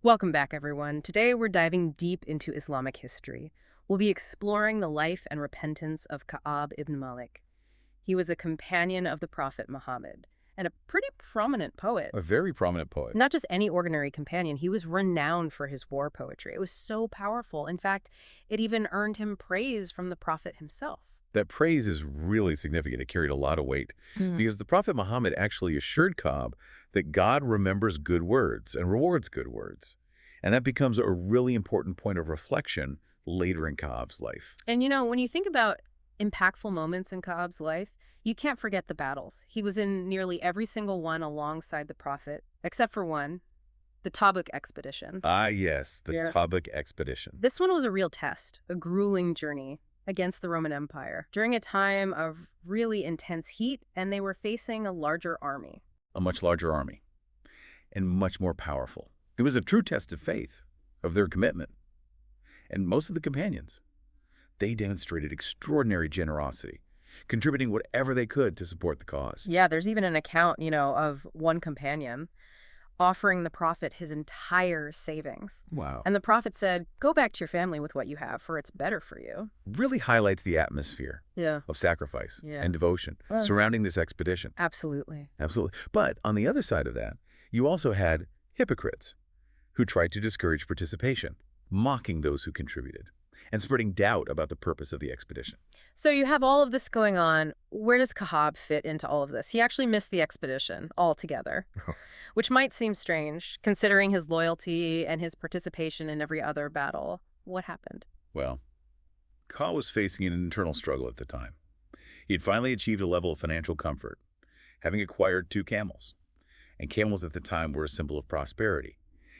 Welcome back, everyone. Today we're diving deep into Islamic history. We'll be exploring the life and repentance of Ka'ab ibn Malik. He was a companion of the Prophet Muhammad and a pretty prominent poet. A very prominent poet. Not just any ordinary companion, he was renowned for his war poetry. It was so powerful. In fact, it even earned him praise from the Prophet himself. That praise is really significant. It carried a lot of weight because the Prophet Muhammad actually assured Ka'b that God remembers good words and rewards good words. And that becomes a really important point of reflection later in Ka'b's life. And when you think about impactful moments in Ka'ab's life, you can't forget the battles. He was in nearly every single one alongside the Prophet, except for one, the Tabuk expedition. Ah, yes, the Yeah. Tabuk expedition. This one was a real test, a grueling journey against the Roman Empire during a time of really intense heat, and they were facing a larger army. A much larger army and much more powerful. It was a true test of faith, of their commitment. And most of the companions, they demonstrated extraordinary generosity, contributing whatever they could to support the cause. Yeah, there's even an account, of one companion offering the Prophet his entire savings. Wow. And the Prophet said, "Go back to your family with what you have, for it's better for you." Really highlights the atmosphere Yeah, of sacrifice Yeah. and devotion Well- surrounding this expedition. absolutely. Absolutely. But on the other side of that, you also had hypocrites who tried to discourage participation, mocking those who contributed, and spreading doubt about the purpose of the expedition. So you have all of this going on. Where does Kahab fit into all of this? He actually missed the expedition altogether, which might seem strange, considering his loyalty and his participation in every other battle. What happened? Well, Ka was facing an internal struggle at the time. He had finally achieved a level of financial comfort, having acquired 2 camels. And camels at the time were a symbol of prosperity.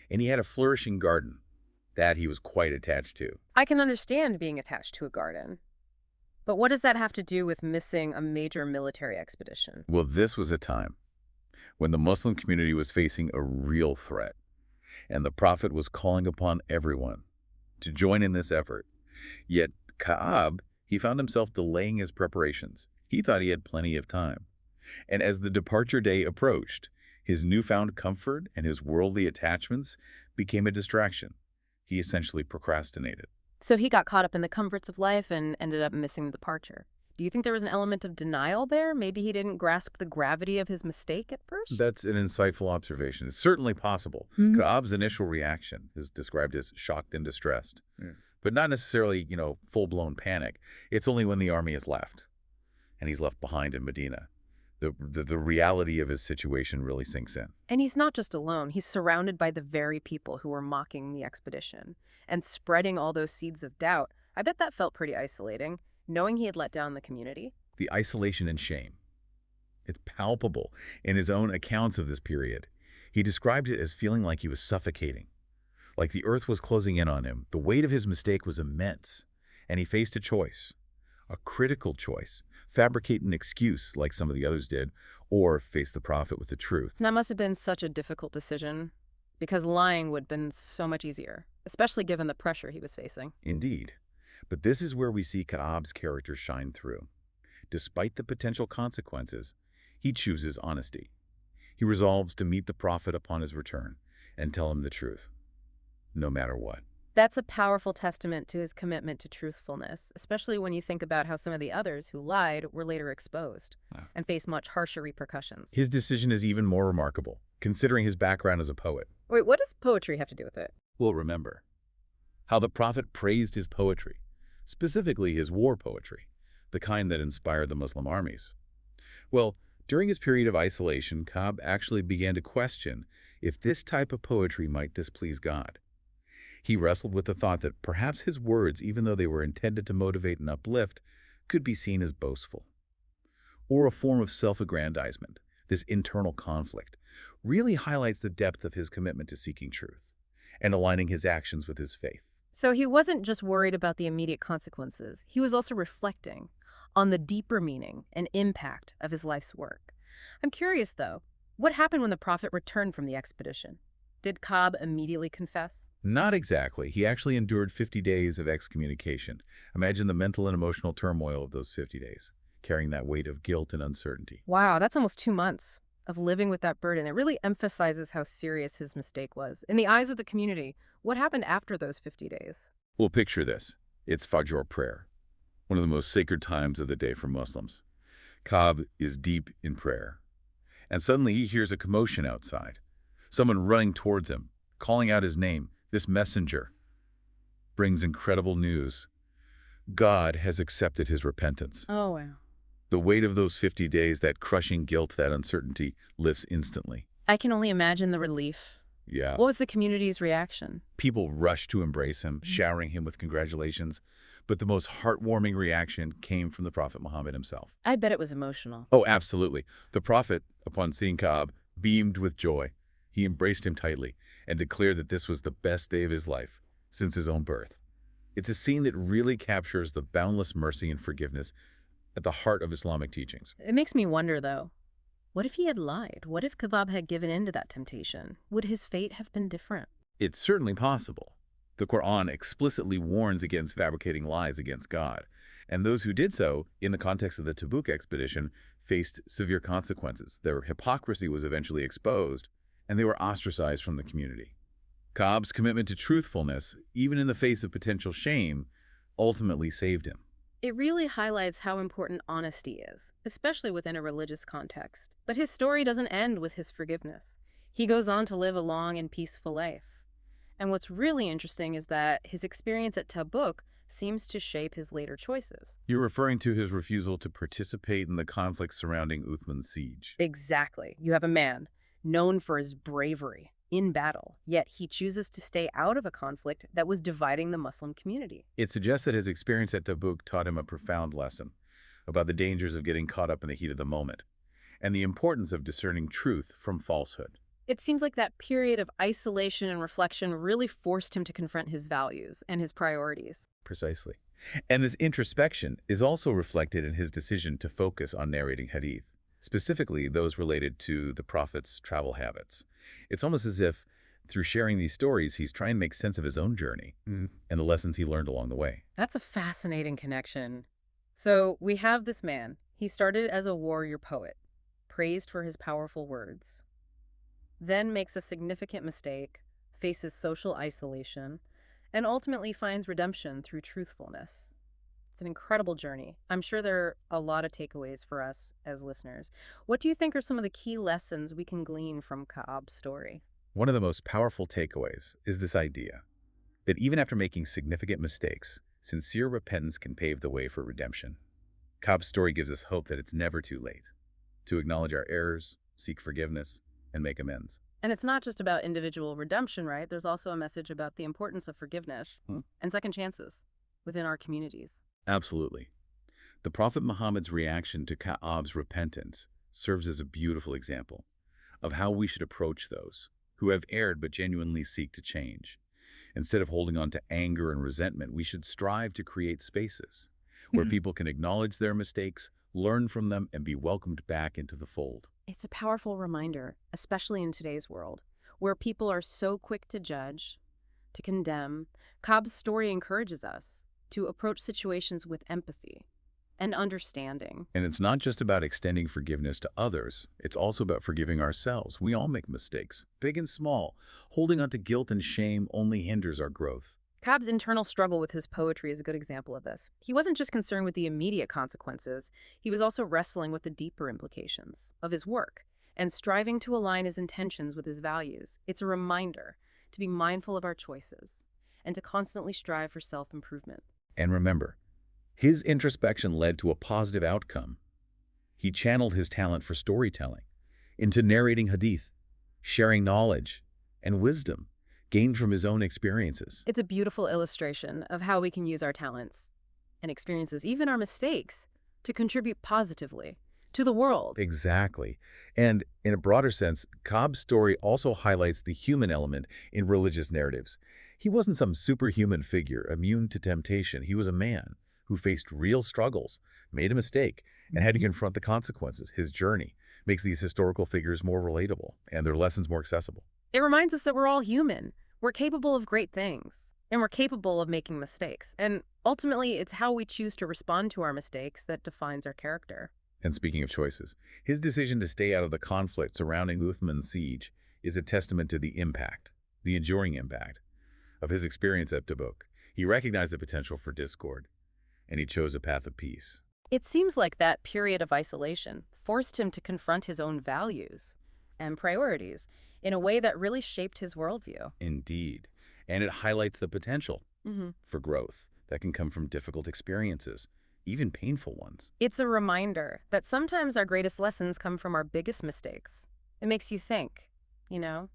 And he had a flourishing garden that he was quite attached to. I can understand being attached to a garden. But what does that have to do with missing a major military expedition? Well, this was a time when the Muslim community was facing a real threat, and the Prophet was calling upon everyone to join in this effort. Yet Ka'ab, he found himself delaying his preparations. He thought he had plenty of time. And as the departure day approached, his newfound comfort and his worldly attachments became a distraction. He essentially procrastinated. So he got caught up in the comforts of life and ended up missing the departure. Do you think there was an element of denial there? Maybe he didn't grasp the gravity of his mistake at first? That's an insightful observation. It's certainly possible. Mhm. Ka'ab's initial reaction is described as shocked and distressed, but not necessarily, full-blown panic. It's only when the army has left, and he's left behind in Medina. The reality of his situation really sinks in. And he's not just alone. He's surrounded by the very people who were mocking the expedition and spreading all those seeds of doubt. I bet that felt pretty isolating, knowing he had let down the community. The isolation and shame. It's palpable in his own accounts of this period. He described it as feeling like he was suffocating, like the earth was closing in on him. The weight of his mistake was immense, and he faced a choice, a critical choice: fabricate an excuse like some of the others did, or face the Prophet with the truth. That must have been such a difficult decision, because lying would have been so much easier, especially given the pressure he was facing. Indeed. But this is where we see Ka'ab's character shine through. Despite the potential consequences, he chooses honesty. He resolves to meet the Prophet upon his return and tell him the truth, no matter what. That's a powerful testament to his commitment to truthfulness, especially when you think about how some of the others who lied were later exposed and faced much harsher repercussions. His decision is even more remarkable, considering his background as a poet. Wait, what does poetry have to do with it? We'll remember how the Prophet praised his poetry, specifically his war poetry, the kind that inspired the Muslim armies. Well, during his period of isolation, Ka'b actually began to question if this type of poetry might displease God. He wrestled with the thought that perhaps his words, even though they were intended to motivate and uplift, could be seen as boastful, or a form of self-aggrandizement. This internal conflict really highlights the depth of his commitment to seeking truth and aligning his actions with his faith. So he wasn't just worried about the immediate consequences. He was also reflecting on the deeper meaning and impact of his life's work. I'm curious, though, what happened when the Prophet returned from the expedition? Did Ka'b immediately confess? Not exactly. He actually endured 50 days of excommunication. Imagine the mental and emotional turmoil of those 50 days, carrying that weight of guilt and uncertainty. Wow, that's almost 2 months of living with that burden. It really emphasizes how serious his mistake was. In the eyes of the community, what happened after those 50 days? Well, picture this. It's Fajr prayer, one of the most sacred times of the day for Muslims. Ka'b is deep in prayer, and suddenly he hears a commotion outside. Someone running towards him, calling out his name. This messenger brings incredible news. God has accepted his repentance. Oh, wow. The weight of those 50 days, that crushing guilt, that uncertainty, lifts instantly. I can only imagine the relief. Yeah. What was the community's reaction? People rushed to embrace him, showering him with congratulations. But the most heartwarming reaction came from the Prophet Muhammad himself. I bet it was emotional. Oh, absolutely. The Prophet, upon seeing Ka'b, beamed with joy. He embraced him tightly and declared that this was the best day of his life since his own birth. It's a scene that really captures the boundless mercy and forgiveness at the heart of Islamic teachings. It makes me wonder, though, what if he had lied? What if Kebab had given in to that temptation? Would his fate have been different? It's certainly possible. The Quran explicitly warns against fabricating lies against God, and those who did so, in the context of the Tabuk expedition, faced severe consequences. Their hypocrisy was eventually exposed, and they were ostracized from the community. Ka'b's commitment to truthfulness, even in the face of potential shame, ultimately saved him. It really highlights how important honesty is, especially within a religious context. But his story doesn't end with his forgiveness. He goes on to live a long and peaceful life. And what's really interesting is that his experience at Tabuk seems to shape his later choices. You're referring to his refusal to participate in the conflict surrounding Uthman's siege. Exactly. You have a man known for his bravery in battle, yet he chooses to stay out of a conflict that was dividing the Muslim community. It suggests that his experience at Tabuk taught him a profound lesson about the dangers of getting caught up in the heat of the moment and the importance of discerning truth from falsehood. It seems like that period of isolation and reflection really forced him to confront his values and his priorities. Precisely. And this introspection is also reflected in his decision to focus on narrating hadith, specifically those related to the Prophet's travel habits. It's almost as if, through sharing these stories, he's trying to make sense of his own journey and the lessons he learned along the way. That's a fascinating connection. So we have this man. He started as a warrior poet, praised for his powerful words, then makes a significant mistake, faces social isolation, and ultimately finds redemption through truthfulness. It's an incredible journey. I'm sure there are a lot of takeaways for us as listeners. What do you think are some of the key lessons we can glean from Ka'ab's story? One of the most powerful takeaways is this idea that even after making significant mistakes, sincere repentance can pave the way for redemption. Ka'ab's story gives us hope that it's never too late to acknowledge our errors, seek forgiveness, and make amends. And it's not just about individual redemption, right? There's also a message about the importance of forgiveness and second chances within our communities. Absolutely. The Prophet Muhammad's reaction to Ka'ab's repentance serves as a beautiful example of how we should approach those who have erred but genuinely seek to change. Instead of holding on to anger and resentment, we should strive to create spaces where people can acknowledge their mistakes, learn from them, and be welcomed back into the fold. It's a powerful reminder, especially in today's world, where people are so quick to judge, to condemn. Cobb's story encourages us to approach situations with empathy and understanding. And it's not just about extending forgiveness to others. It's also about forgiving ourselves. We all make mistakes, big and small. Holding on to guilt and shame only hinders our growth. Cobb's internal struggle with his poetry is a good example of this. He wasn't just concerned with the immediate consequences, he was also wrestling with the deeper implications of his work and striving to align his intentions with his values. It's a reminder to be mindful of our choices and to constantly strive for self-improvement. And remember, his introspection led to a positive outcome. He channeled his talent for storytelling into narrating hadith, sharing knowledge and wisdom gained from his own experiences. It's a beautiful illustration of how we can use our talents and experiences, even our mistakes, to contribute positively to the world. Exactly. And in a broader sense, Cobb's story also highlights the human element in religious narratives. He wasn't some superhuman figure immune to temptation. He was a man who faced real struggles, made a mistake, and had to confront the consequences. His journey makes these historical figures more relatable and their lessons more accessible. It reminds us that we're all human. We're capable of great things, and we're capable of making mistakes. And ultimately, it's how we choose to respond to our mistakes that defines our character. And speaking of choices, his decision to stay out of the conflict surrounding Uthman's siege is a testament to the impact, the enduring impact, of his experience at Tabuk. He recognized the potential for discord, and he chose a path of peace. It seems like that period of isolation forced him to confront his own values and priorities in a way that really shaped his worldview. Indeed. And it highlights the potential hmm for growth that can come from difficult experiences, even painful ones. It's a reminder that sometimes our greatest lessons come from our biggest mistakes. It makes you think, you know?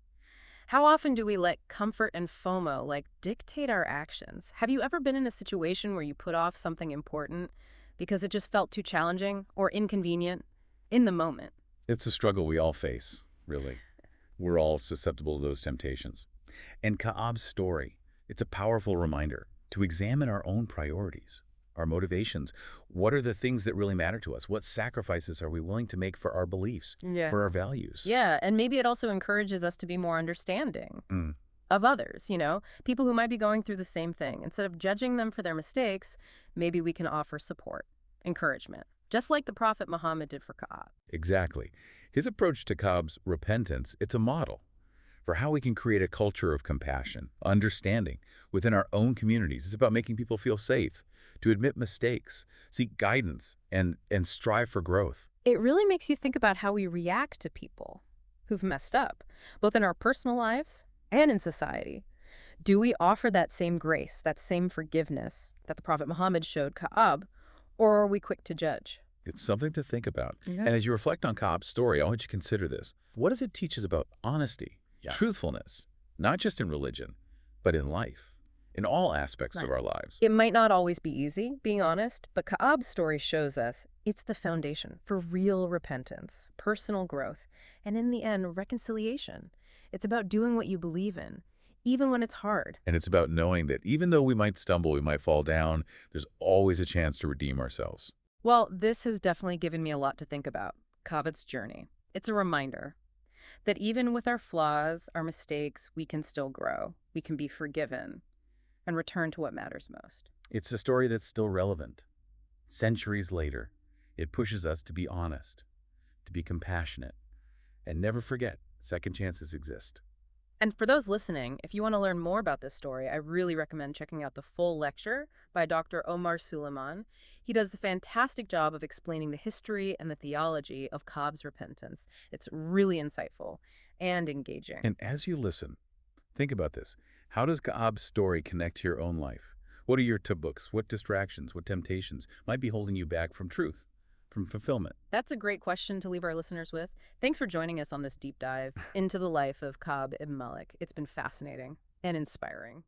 How often do we let comfort and FOMO dictate our actions? Have you ever been in a situation where you put off something important because it just felt too challenging or inconvenient in the moment? It's a struggle we all face, really. We're all susceptible to those temptations. And Ka'ab's story, it's a powerful reminder to examine our own priorities, our motivations. What are the things that really matter to us? What sacrifices are we willing to make for our beliefs, Yeah. for our values? Yeah, and maybe it also encourages us to be more understanding Mm. of others, people who might be going through the same thing. Instead of judging them for their mistakes, maybe we can offer support, encouragement, just like the Prophet Muhammad did for Ka'ab. Exactly. His approach to Ka'ab's repentance, it's a model for how we can create a culture of compassion, understanding within our own communities. It's about making people feel safe, to admit mistakes, seek guidance, and strive for growth. It really makes you think about how we react to people who've messed up, both in our personal lives and in society. Do we offer that same grace, that same forgiveness that the Prophet Muhammad showed Ka'ab, or are we quick to judge? It's something to think about. Yeah. And as you reflect on Ka'ab's story, I want you to consider this. What does it teach us about honesty, truthfulness, not just in religion, but in life, in all aspects of Right. our lives? It might not always be easy, being honest, but Ka'ab's story shows us it's the foundation for real repentance, personal growth, and in the end, reconciliation. It's about doing what you believe in, even when it's hard. And it's about knowing that even though we might stumble, we might fall down, there's always a chance to redeem ourselves. Well, this has definitely given me a lot to think about. Ka'ab's journey. It's a reminder that even with our flaws, our mistakes, we can still grow. We can be forgiven and return to what matters most. It's a story that's still relevant. Centuries later, it pushes us to be honest, to be compassionate, and never forget second chances exist. And for those listening, if you want to learn more about this story, I really recommend checking out the full lecture by Dr. Omar Suleiman. He does a fantastic job of explaining the history and the theology of Ka'ab's repentance. It's really insightful and engaging. And as you listen, think about this. How does Ka'ab's story connect to your own life? What are your tabuks? What distractions, what temptations might be holding you back from truth, from fulfillment? That's a great question to leave our listeners with. Thanks for joining us on this deep dive into the life of Ka'ab ibn Malik. It's been fascinating and inspiring.